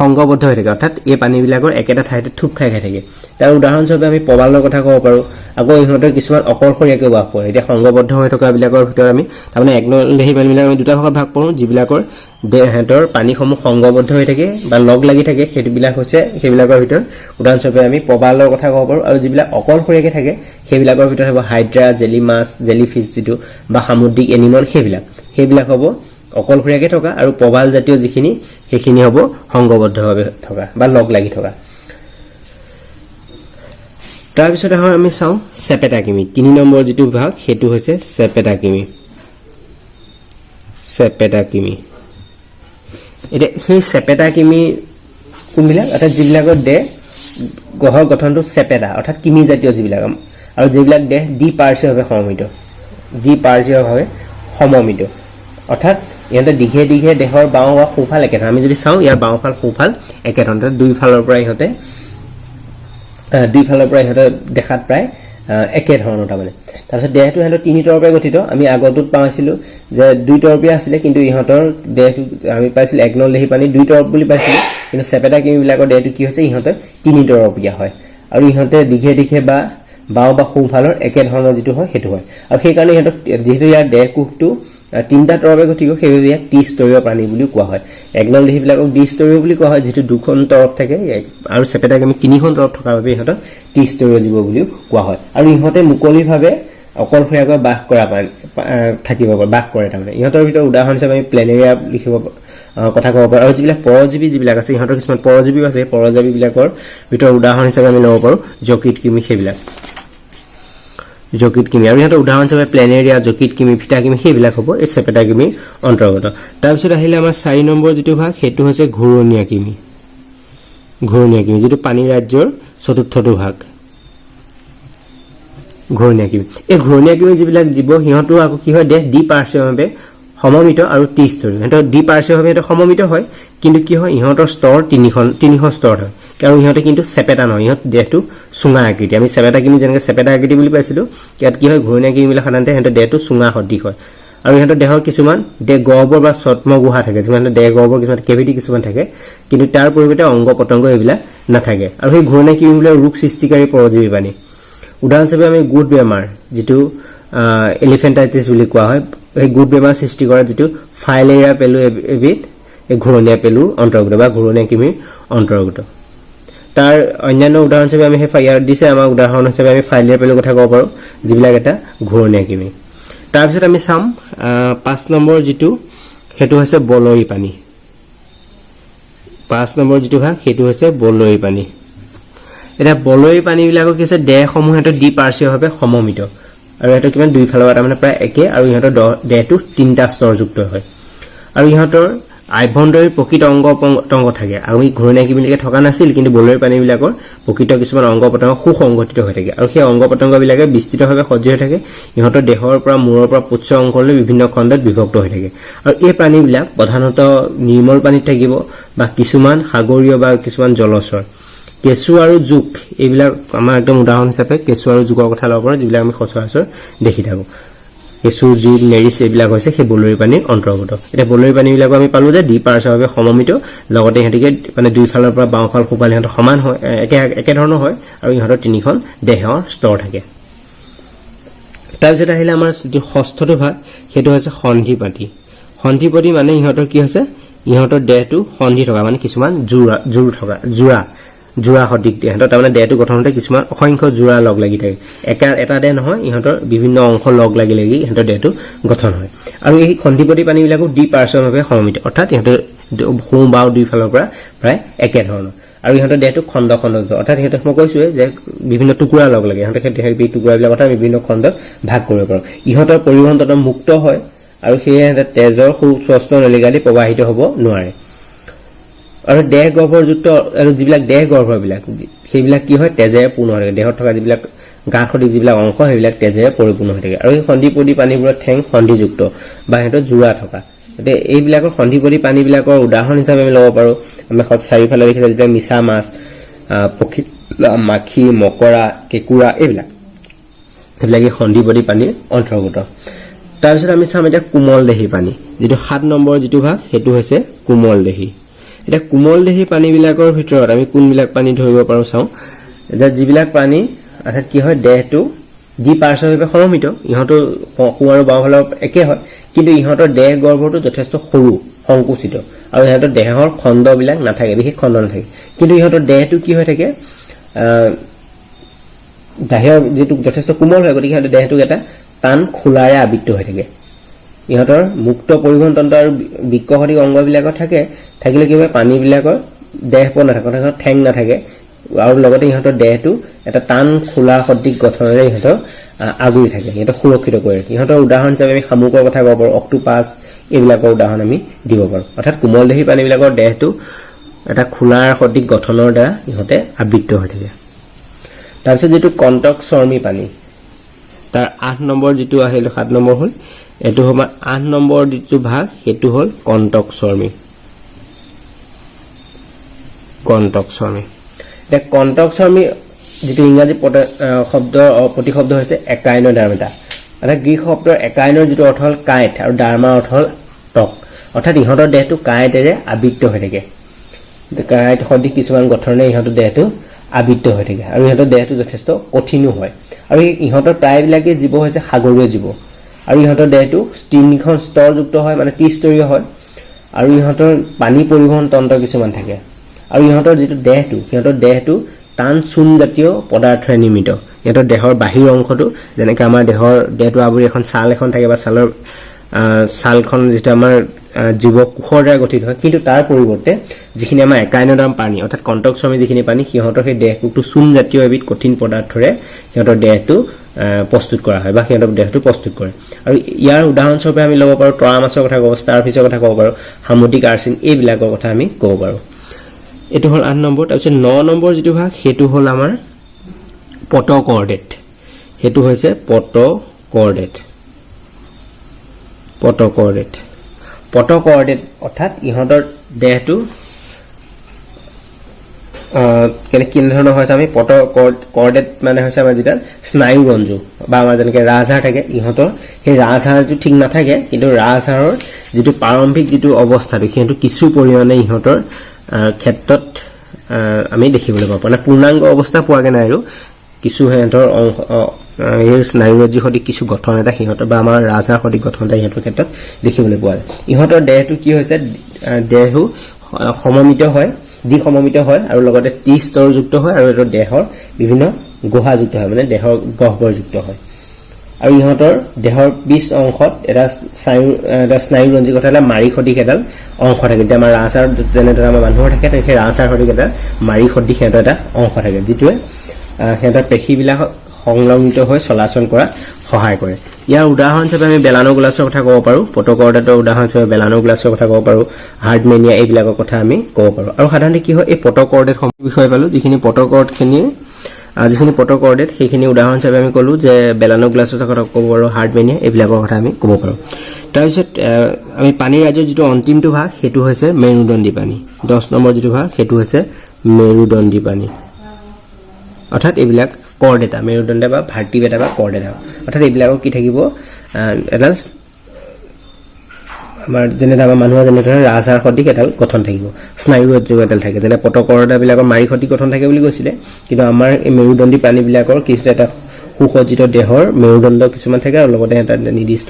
সংগবদ্ধ হৈ থাকে অৰ্থাৎ এই পানীবিলাকৰ একেটা ঠাইতে থুপ খাই থাকে তাৰ উদাহৰণস্বৰূপে আমি পবালৰ কথা ক'ব পাৰোঁ আকৌ ইহঁতৰ কিছুমান অকলশৰীয়াকৈ বাস কৰে এতিয়া সংগবদ্ধ হৈ থকাবিলাকৰ ভিতৰত আমি তাৰমানে এক নল দেহী পানীবিলাক আমি দুটা ভাগত ভাগ কৰোঁ যিবিলাকৰ দেহৰ পানীসমূহ সংগবদ্ধ হৈ থাকে বা লগ লাগি থাকে সেইবিলাক হৈছে সেইবিলাকৰ ভিতৰত উদাহৰণস্বৰূপে আমি পবালৰ কথা ক'ব পাৰোঁ আৰু যিবিলাক অকলশৰীয়াকৈ থাকে সেইবিলাকৰ ভিতৰত হ'ব হাইড্ৰা জেলি মাছ জেলি ফিছ যিটো বা সামুদ্ৰিক এনিমল সেইবিলাক হ'ব অকলশৰীয়াকৈ থকা আৰু পবাল জাতীয় যিখিনি সেইখিনি হ'ব সংগবদ্ধভাৱে থকা বা লগ লাগি থকা তাৰপিছত আমি চাওঁ চেপেটা কিমি 3 নম্বৰ যিটো ভাগ সেইটো হৈছে চেপেটা কিমি এতিয়া সেই চেপেটা কিমি কোনবিলাক অৰ্থাৎ যিবিলাকৰ দেহ গহৰ গঠনটো চেপেটা অৰ্থাৎ কিমি জাতীয় যিবিলাক আৰু যিবিলাক দেহ দ্বিপাৰ্শ্বীয়ভাৱে সমমিত অৰ্থাৎ ইহঁতে দীঘে দীঘে দেহৰ বাওঁ বা সোঁফাল একেধৰণৰ আমি যদি চাওঁ ইয়াৰ বাওঁফাল সোঁফাল একেধৰণৰ দুইফালৰ পৰা ইহঁতে দেখাত প্ৰায় একেধৰণৰ তাৰমানে তাৰপিছত দেহটো ইহঁতৰ তিনি তৰপে গঠিত আমি আগতোত পাইছিলোঁ যে দুই তৰপীয়া আছিলে কিন্তু ইহঁতৰ দেহটো আমি পাইছিলোঁ এক নল দেহী পানী দুই তৰপ বুলি পাইছিলোঁ কিন্তু চেপেটা কৃমিবিলাকৰ দেহটো কি হৈছে ইহঁতৰ তিনি তৰপীয়া হয় আৰু ইহঁতে দীঘে দীঘে বা বাওঁ বা সোঁফালৰ একেধৰণৰ যিটো হয় সেইটো হয় আৰু সেইকাৰণে ইহঁতক যিহেতু ইয়াৰ দেহ কোষটো তিনিটা তৰপে গঠিত সেইবাবে ইয়াক ত্ৰিস্তৰীয় প্ৰাণী বুলিও কোৱা হয় এক নল দেহীবিলাকক দ্বিস্তৰীয় বুলি কোৱা হয় যিহেতু দুখন তৰপ থাকে আৰু চেপেটাক আমি তিনিখন তৰপ থকাৰ বাবে ইহঁতক ত্ৰিস্তৰীয় জীৱ বুলিও কোৱা হয় আৰু ইহঁতে মুকলিভাৱে অকলশৰীয়াকৈ বাস কৰে তাৰমানে ইহঁতৰ ভিতৰত উদাহৰণ হিচাপে আমি প্লেনেৰিয়া লিখিব কথা ক'ব পাৰোঁ আৰু যিবিলাক পৰজীৱী যিবিলাক আছে ইহঁতৰ কিছুমান পৰজীৱী আছে পৰজীৱীবিলাকৰ ভিতৰত উদাহৰণ হিচাপে আমি ল'ব পাৰোঁ যকৃত কৃমি সেইবিলাক যকৃত কৃমি আৰু ইহঁতৰ উদাহৰণ হিচাপে প্লেনেৰিয়া যকৃত কৃমি ফিটা কৃমি সেইবিলাক হ'ব এই চেপেটা কৃমিৰ অন্তৰ্গত তাৰপিছত আহিলে আমাৰ 4 নম্বৰ যিটো ভাগ সেইটো হৈছে ঘূৰণীয়া কৃমি যিটো পানী ৰাজ্যৰ চতুৰ্থটো ভাগ ঘূৰণীয়া কৃমি এই ঘূৰণীয়া কৃমি যিবিলাক জীৱ সিহঁতো আকৌ কি হয় দেহ দ্বিপাৰ্শ্বীয়ভাৱে সমমিত আৰু ত্ৰিস্তৰীয় ইহঁতৰ দ্বিপাৰ্শ্বীয়ভাৱে সমমিত হয় কিন্তু কি হয় ইহঁতৰ স্তৰ তিনিশ স্তৰ হয় কাৰণ ইহঁতে কিন্তু চেপেটা নহয় ইহঁত দেহটো চুঙা আকৃতি আমি চেপেটা কৃমি যেনেকৈ চেপেটা আকৃতি বুলি পাইছিলোঁ ইয়াত কি হয় ঘূৰণীয়া কৃমিবিলাক সাধাৰণতে সিহঁতৰ দেহটো চুঙা সদৃশ হয় আৰু ইহঁতৰ দেহৰ কিছুমান দেহ গহ্বৰ বা ছদ্মগুহা থাকে যিমান দেহ গহ্বৰ কিছুমান কেভিটি কিছুমান থাকে কিন্তু তাৰ পৰিৱৰ্তে অংগ পতংগ এইবিলাক নাথাকে আৰু সেই ঘূৰণীয়া কৃমিবিলাক ৰোগ সৃষ্টিকাৰী পৰজীৱী প্ৰাণী উদাহৰণ হিচাপে আমি গুড বেমাৰ যিটো এলিফেণ্টাইটিছ বুলি কোৱা হয় সেই গুড বেমাৰ সৃষ্টি কৰা যিটো ফাইলেৰিয়া পেলু এবিধ এই ঘূৰণীয়া পেলু অন্তৰ্গত বা ঘূৰণীয়া কৃমিৰ অন্তৰ্গত তাৰ অন্যান্য উদাহৰণ হিচাপে আমি সেই ইয়াত দিছে আমাৰ উদাহৰণ হিচাপে আমি ফাইলেৰিয়া পেলুৰ কথা ক'ব পাৰোঁ যিবিলাক এটা ঘূৰণীয়া কৃমি তাৰপিছত আমি চাম 5 নম্বৰ যিটো সেইটো হৈছে বলয়ী পানী 5 নম্বৰ যিটো ভাগ সেইটো হৈছে বলয়ী পানী এটা বলয়ী পানীবিলাকৰ কি হৈছে দেহসমূহ এটা দ্বিপাৰ্শ্বীয়ভাৱে সমমিত আৰু এটা কিমান দুইফালৰ পৰা তাৰমানে প্ৰায় একে আৰু ইহঁতৰ দেহটো তিনিটা স্তৰযুক্ত হয় আৰু ইহঁতৰ আভ্যন্তৰীণ প্ৰকৃত অংগ পতংগ থাকে আমি ঘূৰণীয়া কৃমিবিলাকে থকা নাছিল কিন্তু বলয়ী পানীবিলাকৰ প্ৰকৃত কিছুমান অংগ পতংগ সুসংগঠিত হৈ থাকে আৰু সেই অংগ পতংগবিলাকে বিস্তৃতভাৱে সজ্জিত হৈ থাকে ইহঁতৰ দেহৰ পৰা মূৰৰ পৰা পুচ্ছ অংশলৈ বিভিন্ন খণ্ডত বিভক্ত হৈ থাকে আৰু এই প্ৰাণীবিলাক প্ৰধানতঃ নিৰ্মল পানীত থাকিব বা কিছুমান সাগৰীয় বা কিছুমান জলচৰ কেঁচু আৰু জোক এইবিলাক আমাৰ একদম উদাহৰণ হিচাপে কেঁচু আৰু জোকৰ কথা ল'ব পাৰোঁ যিবিলাক আমি সচৰাচৰ দেখি থাকোঁ কেঁচু জোক নেৰিচ এইবিলাক হৈছে সেই বলয়ী পানীৰ অন্তৰ্গত এতিয়া বলয়ী পানীবিলাকো আমি পালোঁ যে দ্বিপাৰ্শ্বীয়ভাৱে সমমিত লগতে ইহঁতিকে মানে দুইফালৰ পৰা বাওঁফাল সোঁফাল ইহঁতৰ সমান হয় একেধৰণৰ হয় আৰু ইহঁতৰ তিনিখন দেহৰ স্তৰ থাকে তাৰপিছত আহিলে আমাৰ যিটো ষষ্ঠটো ভাগ সেইটো হৈছে সন্ধিপতি মানে ইহঁতৰ কি হৈছে ইহঁতৰ দেহটো সন্ধি থকা মানে কিছুমান জোৰা সদৃশ ইহঁতৰ তাৰমানে দেহটো গঠন হওঁতে কিছুমান অসংখ্য জোৰা লগ লাগি থাকে এটা দেহ নহয় ইহঁতৰ বিভিন্ন অংশ লগ লাগি ইহঁতৰ দেহটো গঠন হয় আৰু এই সন্ধিপতি পানীবিলাকো দ্বিপাৰ্শ্বীয়ভাৱে সমমিত অৰ্থাৎ ইহঁতৰ সোঁ বাওঁ দুইফালৰ পৰা প্ৰায় একেধৰণৰ আৰু ইহঁতৰ দেহটো খণ্ড অৰ্থাৎ ইহঁতক মই কৈছোঁৱে যে বিভিন্ন টুকুৰা লগ লাগে ইহঁতে সেই টুকুৰাবিলাক অৰ্থাৎ বিভিন্ন খণ্ডত ভাগ কৰিব পাৰোঁ ইহঁতৰ পৰিবহণ তন্ত্ৰ মুক্ত হয় আৰু সেয়ে তেজৰ সুস্পষ্ট নলিকালি প্ৰবাহিত হ'ব নোৱাৰে আৰু দেহ গৰ্ভযুক্ত আৰু যিবিলাক দেহ গৰ্ভবিলাক সেইবিলাক কি হয় তেজেৰে পূৰ্ণ হৈ থাকে দেহত থকা যিবিলাক গা সদৃশ যিবিলাক অংশ সেইবিলাক তেজেৰে পৰিপূৰ্ণ হৈ থাকে আৰু এই সন্ধিপতি পানীবোৰত ঠেং সন্ধিযুক্ত বা সিহঁতৰ জোৰা থকা গতিকে এইবিলাকৰ সন্ধিপতি পানীবিলাকৰ উদাহৰণ হিচাপে আমি ল'ব পাৰোঁ আমি চাৰিওফালে দেখিছোঁ যিবিলাক মিছা মাছ পখিলা মাখি মকৰা কেঁকুৰা এইবিলাক এই সন্ধিপতি পানীৰ অন্তৰ্গত তাৰপিছত আমি চাম এতিয়া কোমল দেহী পানী যিটো 7 নম্বৰ যিটো ভাগ সেইটো হৈছে কোমল দেহী এতিয়া কোমল দেহী পানীবিলাকৰ ভিতৰত আমি কোনবিলাক পানী ধৰিব পাৰোঁ চাওঁ এতিয়া যিবিলাক পানী অৰ্থাৎ কি হয় দেহটো দ্বিপাৰ্শ্বীয়ভাৱে সমমিত ইহঁতৰ সোঁ আৰু বাওঁফালৰ একে হয় কিন্তু ইহঁতৰ দেহ গৰ্ভটো যথেষ্ট সৰু সংকুচিত আৰু ইহঁতৰ দেহৰ খণ্ডবিলাক নাথাকে বিশেষ খণ্ড নাথাকে কিন্তু ইহঁতৰ দেহটো কি হৈ থাকে দেহৰ যিটো যথেষ্ট কোমল হয় গতিকে ইহঁতৰ দেহটোক এটা টান খোলাৰে আবৃত্ত হৈ থাকে ইহঁতৰ মুক্ত পৰিবহণ তন্ত্ৰ আৰু বৃক্কসদৃশ অংগবিলাকৰ থাকিলে কি হয় পানীবিলাকৰ দেহ নাথাকে ঠেং নাথাকে আৰু লগতে ইহঁতৰ দেহটো এটা টান খোলা সদৃশ গঠনেৰে ইহঁতৰ আগুৰি থাকে ইহঁতক সুৰক্ষিত কৰে ইহঁতৰ উদাহৰণ হিচাপে আমি শামুকৰ কথা ক'ব পাৰোঁ অক্টোপাছ এইবিলাকৰ উদাহৰণ আমি দিব পাৰোঁ অৰ্থাৎ কোমল দেহী পানীবিলাকৰ দেহটো এটা খোলাৰ সদৃশ গঠনৰ দ্বাৰা ইহঁতে আবৃত্ত হৈ থাকে তাৰপিছত যিটো কণ্টক চৰ্মী পানী তাৰ 8 নম্বৰ যেটো আহিল 7 নম্বৰ হল এটো হ'ব 8 নম্বৰ যেটো ভাগ হেতু হল কণ্টকচৰ্মী এটা কণ্টকচৰ্মী যেটো ইংৰাজী শব্দ প্ৰতিশব্দ হৈছে একাইনোডাৰ্মিটা এটা গ্ৰীক শব্দৰ একাইনৰ যেটো অৰ্থ হল কাইট আৰু ডাৰ্মা অৰ্থ হল টক অৰ্থাৎ ইহঁতৰ দেহটো কাইটেৰে আবৃত হৈ থাকে কাইট সদৃশ কিছুমান গঠনে ইহঁতৰ দেহটো আবৃত হৈ থাকে আৰু ইহঁতৰ দেহটো যথেষ্ট কঠিনো হয় আৰু ইহঁতৰ প্ৰায়বিলাকে জীৱ হৈছে সাগৰীয় জীৱ আৰু ইহঁতৰ দেহটো তিনিখন স্তৰযুক্ত হয় মানে ত্ৰিস্তৰীয় হয় আৰু ইহঁতৰ পানী পৰিবহণ তন্ত্ৰ কিছুমান থাকে আৰু ইহঁতৰ যেটো দেহটো টান চূণ জাতীয় পদাৰ্থৰে নিৰ্মিত ইহঁতৰ দেহৰ বাহিৰ অংশটো যেনেকৈ আমাৰ দেহটো আবৰি এখন ছাল এখন থাকে বা ছালৰ ছালখন যেটো আমাৰ জীৱ কোষৰ দ্বাৰা গঠিত হয় কিন্তু তাৰ পৰিৱৰ্তে যিখিনি আমাৰ একাইনোডাৰ্ম প্ৰাণী অৰ্থাৎ কণ্টকচৰ্মী যিখিনি প্ৰাণী সিহঁতৰ সেই দেহটো চূণ জাতীয় এবিধ কঠিন পদাৰ্থৰে সিহঁতৰ দেহটো প্ৰস্তুত কৰা হয় বা সিহঁতৰ দেহটো প্ৰস্তুত কৰে আৰু ইয়াৰ উদাহৰণস্বৰূপে আমি ল'ব পাৰো তৰা মাছৰ কথা ক'ব ষ্টাৰফিছৰ কথা ক'ব পাৰো সামুদ্ৰিক আৰ্চিন এইবিলাকৰ কথা আমি ক'ব পাৰো এটো হল 8 নম্বৰ তাৰপিছত 9 নম্বৰ যেটো ভাগ হেতু হল আমাৰ পটকৰ্ডেট হেতু হৈছে পটকৰ্ডেট অৰ্থাৎ ইহঁতৰ দেহটো কি ধৰণৰ হৈছে আমি পটকৰ্ডেট মানে হৈছে আমাৰ যেটা স্নায়ু ৰঞ্জু বা আমাৰ যেনেকৈ ৰাজহাড় থাকে ইহঁতৰ সেই ৰাজহাড়টো ঠিক নাথাকে কিন্তু ৰাজহাড়ৰ যেটো প্ৰাৰম্ভিক যেটো অৱস্থাটো কিন্তু কিছু পৰিমাণে ইহঁতৰ ক্ষেত্ৰত আমি দেখিবলৈ পাওঁ মানে পূৰ্ণাংগ অৱস্থা পোৱাগে নাই আৰু কিছু হেতৰ এই স্নায়ুৰজ্জু সদৃশ কিছু গঠন এটা সিহঁতৰ বা আমাৰ ৰাজহাড় সদৃশ গঠন এটা ইহঁতৰ ক্ষেত্ৰত দেখিবলৈ পোৱা যায় ইহঁতৰ দেহটো কি হৈছে দেহু সমমিত হয় আৰু লগতে 30 স্তৰযুক্ত হয় আৰু এটো দেহৰ বিভিন্ন গুহাযুক্ত হয় মানে দেহৰ গহ্বৰযুক্ত হয় আৰু ইহঁতৰ দেহৰ 20 অংশত এটা স্নায়ুৰঞ্জী কথা এটা মাৰি সদৃশ এডাল অংশ থাকে যে আমাৰ ৰাজহাড় যেনেদৰে আমাৰ মানুহৰ থাকে সেই ৰাজহাড় সদৃশ এটা মাৰি সদৃশ এটা অংশ থাকে যেটোৱে হেতৰ পেশীবিলাক সংলগ্নিত হৈ চলাচল কৰাত সহায় কৰে ইয়াৰ উদাহৰণ হিচাপে আমি বেলানোগ্লাছৰ কথা ক'ব পাৰো পটকৰ্ডেটৰ উদাহৰণ হিচাপে বেলানোগ্লাছৰ কথা ক'ব পাৰো হাৰ্ডমেনিয়া এইবিলাকৰ কথা আমি ক'ব পাৰো আৰু সাধাৰণতে কি হয় এই পটকৰ্ডেট বিষয় পালো যিখিনি পটকৰ্ডেট সেইখিনি উদাহৰণ হিচাপে আমি ক'লো যে বেলানোগ্লাছৰ কথা ক'ব পাৰো হাৰ্ডমেনিয়া এইবিলাকৰ কথা আমি ক'ব পাৰো তাৰপিছত আমি পানীৰ ৰাজ্যৰ যেটো অন্তিমটো ভাগ হেতু হৈছে মেৰুদণ্ডী পানী 10 নম্বৰ যেটো ভাগ হেতু হৈছে মেৰুদণ্ডী পানী অৰ্থাৎ এইবিলাক কৰ্ডেটা মেৰুদণ্ডা বা ভাৰ্টিব্ৰেটা বা কৰ্ডেটা অৰ্থাৎ এইবিলাকৰ কি থাকিব এডাল আমাৰ যেনেদৰে আমাৰ মানুহৰ যেনেদৰে ৰাজহাড় সদৃশ এডাল গঠন থাকিব স্নায়ুৰজ্জু এডাল থাকে যেনে পটকৰ্ডাবিলাকৰ মাৰি সদৃশ গঠন থাকে বুলি কৈছিলে কিন্তু আমাৰ এই মেৰুদণ্ডী প্ৰাণীবিলাকৰ কিছু এটা সুসজ্জিত দেহৰ মেৰুদণ্ড কিছুমান থাকে আৰু লগতে এটা নিৰ্দিষ্ট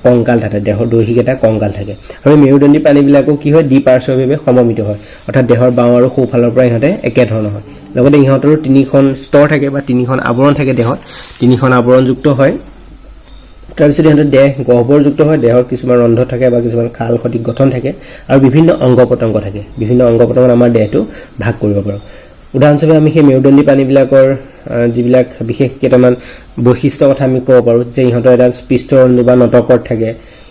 কংকাল থাকে দেহৰ দৈহিক এটা কংকাল থাকে আৰু মেৰুদণ্ডী প্ৰাণীবিলাকো কি হয় দ্বিপাৰ্শ্বভাৱে সমমিত হয় অৰ্থাৎ দেহৰ বাওঁ আৰু সোঁফালৰ পৰা ইহঁতে একে ধৰণৰ হয় লগতে ইহঁতৰ তিনিখন স্তৰ থাকে বা তিনিখন আৱৰণ থাকে দেহত তিনিখন আৱৰণযুক্ত হয় তাৰপিছত ইহঁতৰ দেহ গহ্বৰযুক্ত হয় দেহৰ কিছুমান ৰন্ধ থাকে বা কিছুমান খাল সদৃশ গঠন থাকে আৰু বিভিন্ন অংগ পতংগ থাকে বিভিন্ন অংগ পতংগ আমাৰ দেহটো ভাগ কৰিব পাৰো উদাহৰণস্বৰূপে আমি সেই মেৰুদণ্ডী প্ৰাণীবিলাকৰ যিবিলাক বিশেষ কেইটামান বৈশিষ্ট্য কথা আমি ক'ব পাৰো যে ইহঁতৰ এটা পৃষ্ঠৰঞ্জু বা নটকৰ্ড থাকে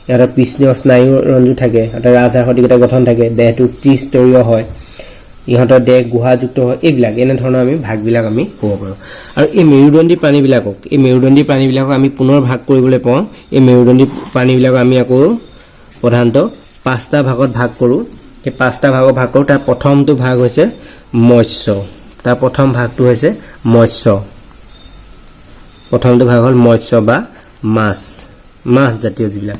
ইহঁতৰ পৃষ্ঠীয় স্নায়ু ৰঞ্জু থাকে এটা ৰাজহাড় সদৃশ এটা গঠন থাকে দেহটো ত্ৰিস্তৰীয় হয় ইহঁতৰ দেহ গুহাযুক্ত হয় এইবিলাক এনে ধৰণৰ আমি ভাগবিলাক আমি ক'ব পাৰো আৰু এই মেৰুদণ্ডী প্ৰাণীবিলাকক আমি পুনৰ ভাগ কৰিবলৈ পাওঁ এই মেৰুদণ্ডী প্ৰাণীবিলাক আমি আকৌ প্ৰধানতঃ 5টা ভাগত ভাগ কৰো এই 5টা ভাগত ভাগ কৰো তাৰ প্ৰথমটো ভাগ হৈছে মৎস্য তাৰ প্ৰথম ভাগটো হৈছে মৎস্য প্ৰথমটো ভাগ হ'ল মৎস্য বা মাছ জাতীয় যিবিলাক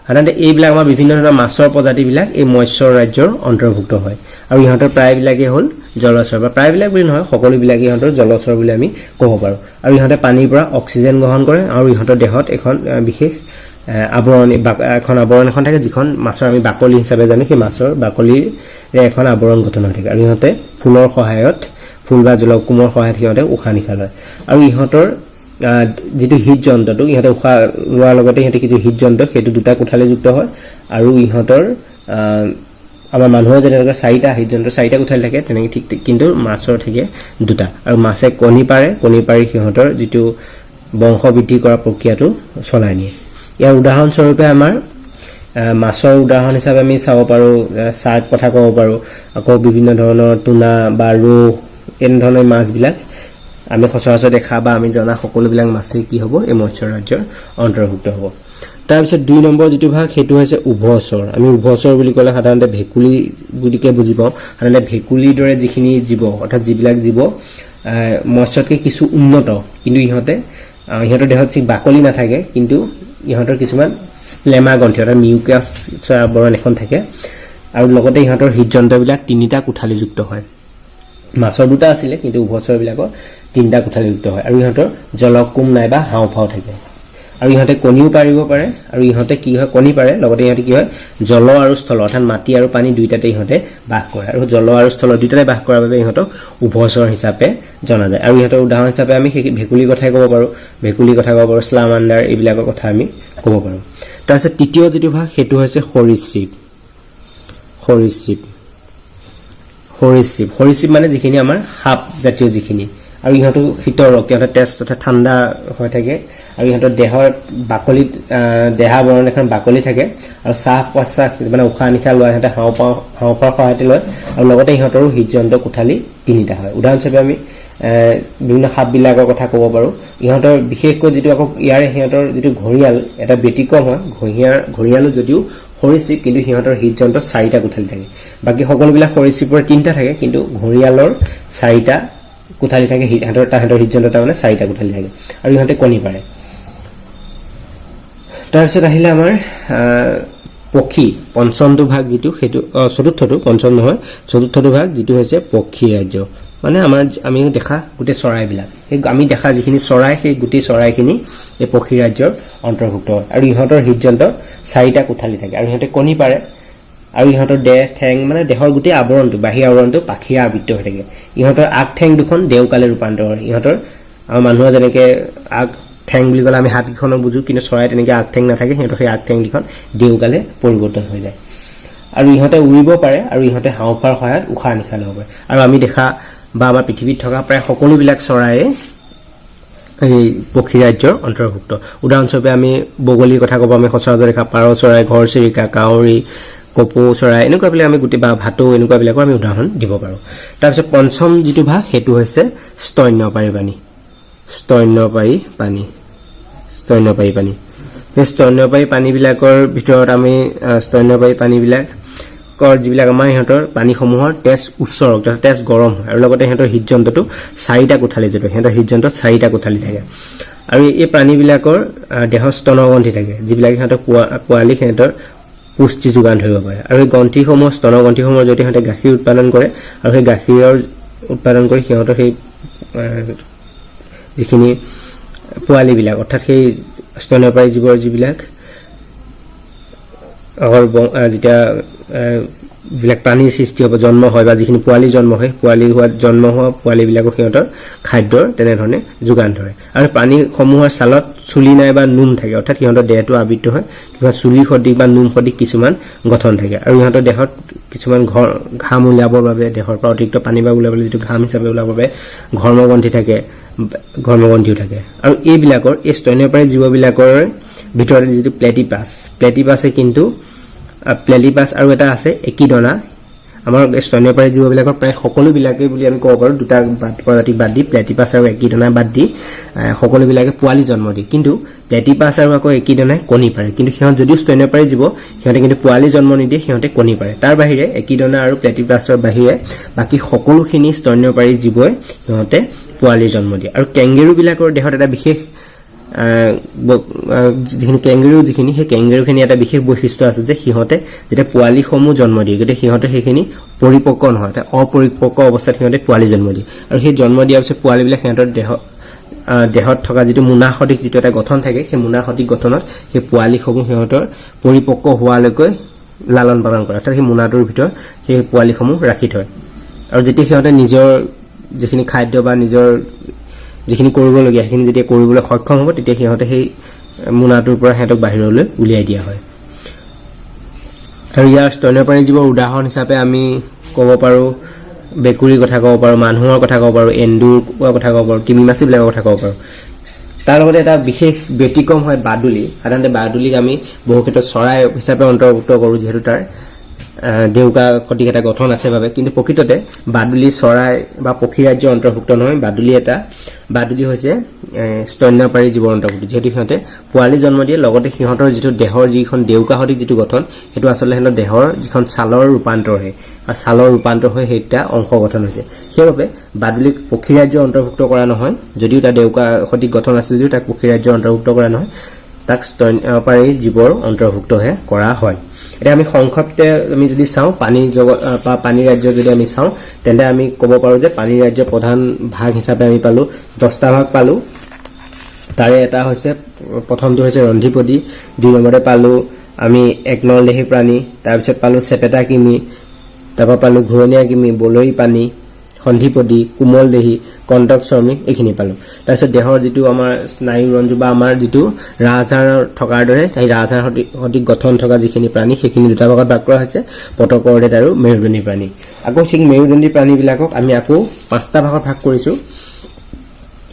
সাধাৰণতে এইবিলাক আমাৰ বিভিন্ন ধৰণৰ মাছৰ প্ৰজাতিবিলাক এই মৎস্যৰ ৰাজ্যৰ অন্তৰ্ভুক্ত হয় আৰু ইহঁতৰ প্ৰায়বিলাকে হ'ল জলচৰ বা প্ৰায়বিলাক বুলি নহয় সকলোবিলাক ইহঁতৰ জলচৰ বুলি আমি ক'ব পাৰো আৰু ইহঁতে পানীৰ পৰা অক্সিজেন গ্ৰহণ কৰে আৰু ইহঁতৰ দেহত এখন বিশেষ আৱৰণ এখন থাকে যিখন মাছৰ আমি বাকলি হিচাপে জানো সেই মাছৰ বাকলিৰে এখন আৱৰণ গঠন হৈ থাকে আৰু ইহঁতে ফুলৰ সহায়ত ফুল বা জলকুমৰ সহায়ত সিহঁতে উশাহ নিশাহ লয় আৰু ইহঁতৰ যেটো হৃদযন্ত্ৰটো ইহঁতে উশাহ লোৱাৰ লগতে ইহঁতে কিছু হৃদযন্ত্ৰ সেইটো দুটা কোঠালিযুক্ত হয় আৰু ইহঁতৰ আমাৰ মানুহৰ যেনেকৈ 4টা হৃদযন্ত্ৰ 4টা কোঠালি থাকে তেনেকৈ ঠিক কিন্তু মাছৰ থাকে 2টা আৰু মাছে কণী পাৰি সিহঁতৰ যেটো বংশবৃদ্ধি কৰা প্ৰক্ৰিয়াটো চলাই নিয়ে ইয়াৰ উদাহৰণস্বৰূপে আমাৰ মাছৰ উদাহৰণ হিচাপে আমি চাব পাৰো শাৰ্ক কথা ক'ব পাৰো আকৌ বিভিন্ন ধৰণৰ টুনা বা ৰৌ এনে ধৰণৰ মাছবিলাক আমি সচৰাচৰ দেখা বা আমি জনা সকলোবিলাক মাছেই কি হ'ব এই মৎস্য ৰাজ্যৰ অন্তৰ্ভুক্ত হ'ব তাৰপিছত 2 নম্বৰ যেটো ভাগ হেতু হৈছে উভচৰ আমি উভচৰ বুলি ক'লে সাধাৰণতে ভেকুলী বুলিকে বুজি পাওঁ সাধাৰণতে ভেকুলীৰ দৰে যিখিনি জীৱ অৰ্থাৎ যিবিলাক জীৱ মৎস্যতকৈ কিছু উন্নত কিন্তু ইহঁতৰ দেহত ঠিক বাকলি নাথাকে কিন্তু ইহঁতৰ কিছুমান স্লেমা গ্ৰন্থি অৰ্থাৎ মিউকাছ আৱৰণ এখন থাকে আৰু লগতে ইহঁতৰ হৃদযন্ত্ৰবিলাক 3টা কোঠালীযুক্ত হয় মাছৰ 2টা আছিল কিন্তু উভচৰবিলাকৰ 3টা কোঠালীযুক্ত হয় আৰু ইহঁতৰ জলকুম নাইবা হাওঁফাও থাকে আৰু ইহঁতে কণীও পাৰিব পাৰে আৰু ইহঁতে কি হয় কণী পাৰে লগতে ইহঁতে কি হয় জল আৰু স্থল অৰ্থাৎ মাটি আৰু পানী দুইটাতে ইহঁতে বাস কৰে আৰু জল আৰু স্থল দুইটাতে বাস কৰাৰ বাবে ইহঁতক উভচৰ হিচাপে জনা যায় আৰু ইহঁতৰ উদাহৰণ হিচাপে আমি ভেকুলীৰ কথাই ক'ব পাৰোঁ স্লামাণ্ডাৰ এইবিলাকৰ কথা আমি ক'ব পাৰোঁ তাৰপিছত তৃতীয় যেটো ভাগ হেতু হৈছে সৰীসৃপ মানে যিখিনি আমাৰ সাপ জাতীয় যিখিনি আৰু ইহঁতো শীতৰ ৰক্ত অৰ্থাৎ তেজ তথা ঠাণ্ডা হৈ থাকে আৰু ইহঁতৰ দেহৰ বাকলিত দেহাবৰণ এখন বাকলি থাকে আৰু শ্বাস প্ৰশ্বাস মানে উশাহ নিশাহ লোৱা ইহঁতে হাওঁফাওৰ সহায়তে লয় আৰু লগতে ইহঁতৰো হৃদযন্ত্ৰ কোঠালী 3টা হয় উদাহৰণস্বৰূপে আমি বিভিন্ন সাপবিলাকৰ কথা ক'ব পাৰোঁ ইহঁতৰ বিশেষকৈ যেটো আকৌ সিহঁতৰ যেটো ঘৰিয়াল এটা ব্যতিক্ৰম হয় ঘৰিয়ালো যদিও সৰীসৃপ কিন্তু সিহঁতৰ হৃদযন্ত্ৰত 4টা কোঠালী থাকে বাকি সকলোবিলাক সৰীসৃপৰ 3টা থাকে কিন্তু ঘৰিয়ালৰ 4টা কোঠালী থাকে তাহাঁতৰ হৃদযন্ত্ৰত মানে 4টা কোঠালী থাকে আৰু ইহঁতে কণী পাৰে তাৰপিছত আহিলে আমাৰ পক্ষী পঞ্চমটো ভাগ যেটো হেতু চতুৰ্থটো ভাগ যেটো হৈছে পক্ষী ৰাজ্য মানে আমি দেখা গোটে চৰাইবিলাক আমি দেখা যিখিনি চৰাই সেই গোটে চৰাইখিনি এই পক্ষী ৰাজ্যৰ অন্তৰ্ভুক্ত হয় আৰু ইহঁতৰ হৃদযন্ত্ৰত 4টা কোঠালী থাকে আৰু ইহঁতে কণী পাৰে আৰু ইহঁতৰ ঠেং মানে দেহৰ গোটে আৱৰণটো বাহিৰ আৱৰণটো পাখিৰে আবৃত হৈ থাকে ইহঁতৰ আগ ঠেং দুখন দেওকালে ৰূপান্তৰ হয় ইহঁতৰ মানুহৰ যেনেকে আগ ঠেং বুলি ক'লে আমি হাতকেইখনক বুজো কিন্তু চৰাই তেনেকে আগ ঠেং নাথাকে সিহঁতৰ সেই আগ ঠেং দুখন দেওকালে পৰিৱৰ্তন হৈ যায় আৰু ইহঁতে উৰিব পাৰে আৰু ইহঁতে হাওঁফাওৰ সহায়ত উশাহ নিশাহ ল'ব পাৰে আৰু আমি দেখা বা আমাৰ পৃথিৱীত থকা প্ৰায় সকলোবিলাক চৰাইয়ে এই পক্ষী ৰাজ্যৰ অন্তৰ্ভুক্ত উদাহৰণস্বৰূপে আমি বগলীৰ কথা ক'ব আমি সচৰাচৰ দেখা পাৰ চৰাই ঘৰচিৰিকা কাউৰী কপৌ চৰাই এনেকুৱাবিলাক আমি গোটেই বা ভাটৌ এনেকুৱাবিলাকৰ আমি উদাহৰণ দিব পাৰোঁ তাৰপিছত পঞ্চম যেটো ভাগ হেতু হৈছে স্তন্যপায়ী পানী এই স্তন্যপায়ী পানীবিলাকৰ ভিতৰত আমি স্তন্যপায়ী পানীবিলাকৰ যিবিলাক আমাৰ ইহঁতৰ পানীসমূহৰ তেজ উচ্চ ৰক্ত তেজ গৰম হয় আৰু লগতে ইহঁতৰ হৃদযন্ত্ৰটো 4টা কোঠালী যেটো ইহঁতৰ হৃদযন্ত্ৰত 4টা কোঠালী থাকে আৰু এই প্ৰাণীবিলাকৰ দেহত স্তনগ্ৰন্থি থাকে যিবিলাক ইহঁতৰ পোৱালীক সিহঁতৰ পুষ্টি যোগান ধৰিব পাৰে আৰু এই গ্ৰন্থিসমূহ স্তনগ্ৰন্থিসমূহৰ জৰিয়তে সিহঁতে গাখীৰ উৎপাদন কৰে আৰু সেই গাখীৰৰ উৎপাদন কৰি সিহঁতৰ সেই যিখিনি পোৱালীবিলাক অৰ্থাৎ সেই স্তন্যপায়ী জীৱৰ যিবিলাক যেতিয়া বিলাক প্ৰাণীৰ সৃষ্টি হ'ব জন্ম হয় বা যিখিনি পোৱালী জন্ম হয় জন্ম হোৱা পোৱালীবিলাকক সিহঁতৰ খাদ্যৰ তেনেধৰণে যোগান ধৰে আৰু প্ৰাণীসমূহৰ ছালত চুলি নাই বা নোম থাকে অৰ্থাৎ সিহঁতৰ দেহটো আবৃত হয় কিবা চুলি সদৃশ বা নোম সদৃশ কিছুমান গঠন থাকে আৰু ইহঁতৰ দেহত কিছুমান ঘাম উলিয়াবৰ বাবে দেহৰ পৰা অতিৰিক্ত পানী বা উলিয়াবলৈ যিটো ঘাম হিচাপে উলিয়াবৰ বাবে ঘৰ্মগ্ৰন্থিও থাকে আৰু এইবিলাকৰ এই স্তন্যপায়ী জীৱবিলাকৰ ভিতৰত যিটো প্লেটিপাছে কিন্তু প্লেটিপাছ আৰু এটা আছে একিডনা আমাৰ স্তন্যপায়ী জীৱবিলাকৰ প্ৰায় সকলোবিলাকে বুলি আমি ক'ব পাৰোঁ 2টা প্ৰজাতি বাদ দি প্লেটিপাছ আৰু একিডনা বাদ দি সকলোবিলাকে পোৱালী জন্ম দিয়ে কিন্তু প্লেটিপাছ আৰু আকৌ একিডনাই কণী পাৰে কিন্তু সিহঁত যদিও স্তন্যপায়ী জীৱ সিহঁতে কিন্তু পোৱালী জন্ম নিদিয়ে সিহঁতে কণী পাৰে তাৰ বাহিৰে একিডনা আৰু প্লেটিপাছৰ বাহিৰে বাকি সকলোখিনি স্তন্যপায়ী জীৱই সিহঁতে পোৱালী জন্ম দিয়ে আৰু কেংগেৰুবিলাকৰ দেহত এটা বিশেষ যিখিনি সেই কেংগেৰুখিনি এটা বিশেষ বৈশিষ্ট্য আছে যে সিহঁতে যেতিয়া পোৱালীসমূহ জন্ম দিয়ে গতিকে সিহঁতে সেইখিনি পৰিপক্ক নহয় অপৰিপক্ক অৱস্থাত সিহঁতে পোৱালী জন্ম দিয়ে আৰু সেই জন্ম দিয়াৰ পিছত পোৱালীবিলাক সিহঁতৰ দেহত থকা যিটো মোনা সদৃশ যিটো এটা গঠন থাকে সেই মোনা সদৃশ গঠনত সেই পোৱালীসমূহ সিহঁতৰ পৰিপক্ক হোৱালৈকে লালন পালন কৰে অৰ্থাৎ সেই মোনাটোৰ ভিতৰত সেই পোৱালীসমূহ ৰাখি থয় আৰু যেতিয়া সিহঁতে নিজৰ যিখিনি খাদ্য বা নিজৰ যিখিনি কৰিবলগীয়া সেইখিনি যেতিয়া কৰিবলৈ সক্ষম হ'ব তেতিয়া সিহঁতে সেই মোনাটোৰ পৰা সিহঁতক বাহিৰলৈ উলিয়াই দিয়া হয় আৰু ইয়াৰ স্তন্যপায়ী জীৱৰ উদাহৰণ হিচাপে আমি ক'ব পাৰোঁ বেকুৰীৰ কথা ক'ব পাৰোঁ মানুহৰ কথা ক'ব পাৰোঁ এন্দুৰ কথা ক'ব পাৰোঁ তিমিমাছিবিলাকৰ কথা ক'ব পাৰোঁ তাৰ লগতে এটা বিশেষ ব্যতিক্ৰম হয় বাদুলি সাধাৰণতে বাদুলিক আমি বহু ক্ষেত্ৰত চৰাই হিচাপে অন্তৰ্ভুক্ত কৰোঁ যিহেতু তাৰ দেউকা সদৃশ এটা গঠন আছে বাবে কিন্তু প্ৰকৃততে বাদুলি চৰাই বা পক্ষী ৰাজ্যৰ অন্তৰ্ভুক্ত নহয় বাদুলি হৈছে স্তন্যপায়ী জীৱৰ অন্তৰ্ভুক্ত যেহেতু সিহঁতে পোৱালি জন্ম দিয়ে লগতে সিহঁতৰ যিটো দেহৰ যিখন দেউকা সদৃশ যিটো গঠন সেইটো আচলতে সিহঁতৰ দেহৰ যিখন ছালৰ ৰূপান্তৰ হয় আৰু ছালৰ ৰূপান্তৰ হৈ সেইটা অংশ গঠন হৈছে সেইবাবে বাদুলিক পক্ষী ৰাজ্যৰ অন্তৰ্ভুক্ত কৰা নহয় যদিও তাৰ দেউকা সদৃশ গঠন আছে যদিও তাক পক্ষী ৰাজ্যৰ অন্তৰ্ভুক্ত কৰা নহয় তাক স্তন্যপায়ী জীৱৰ অন্তৰ্ভুক্তহে কৰা হয় এটা আমি সংক্ষেপতে আমি যদি চাওঁ পানী জগত বা পানী ৰাজ্য যদি আমি চাওঁ তেন্তে আমি ক'ব পাৰোঁ যে পানী ৰাজ্যৰ প্ৰধান ভাগ হিচাপে আমি পালোঁ 10টা ভাগ পালোঁ তাৰে এটা হৈছে প্ৰথমটো হৈছে ৰন্ধিপদী 2 নম্বৰতে পালোঁ আমি এক নলদেহী প্ৰাণী তাৰপিছত পালোঁ চেপেটা কিমি তাৰপৰা পালোঁ ঘূৰণীয়া কিমি বলৰি পানী সন্ধিপদী কোমল দেহী কণ্টক শ্ৰমিক এইখিনি পালোঁ তাৰপিছত দেহৰ যিটো আমাৰ স্নায়ু ৰঞ্জু বা আমাৰ যিটো ৰাজহাড় থকাৰ দৰে সেই ৰাজহাড় সদৃশ গঠন থকা যিখিনি প্ৰাণী সেইখিনি দুটা ভাগত ভাগ কৰা হৈছে পতকৰ্ডেট আৰু মেৰুদণ্ডী প্ৰাণী আকৌ ঠিক মেৰুদণ্ডী প্ৰাণীবিলাকক আমি আকৌ 5টা ভাগত ভাগ কৰিছোঁ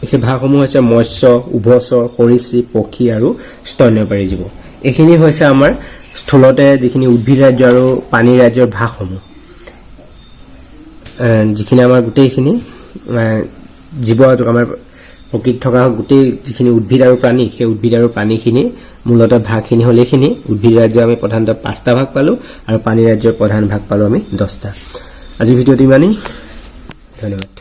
সেই ভাগসমূহ হৈছে মৎস্য উভচৰ সৰীসৃপ পক্ষী আৰু স্তন্যপায়ী জীৱ এইখিনি হৈছে আমাৰ স্থূলতে যিখিনি উদ্ভিদ ৰাজ্য আৰু পানী ৰাজ্যৰ ভাগসমূহ যিখিনি আমাৰ গোটেইখিনি জীৱ আমাৰ প্ৰকৃত থকা গোটেই যিখিনি উদ্ভিদ আৰু প্ৰাণী সেই উদ্ভিদ আৰু প্ৰাণীখিনি মূলতঃ ভাগখিনি হ'ল এইখিনি উদ্ভিদ ৰাজ্য আমি প্ৰধানতঃ 5টা ভাগ পালোঁ আৰু পানী ৰাজ্যৰ প্ৰধান ভাগ পালোঁ আমি 10টা আজি ভিডিঅ'টো ইমানেই ধন্যবাদ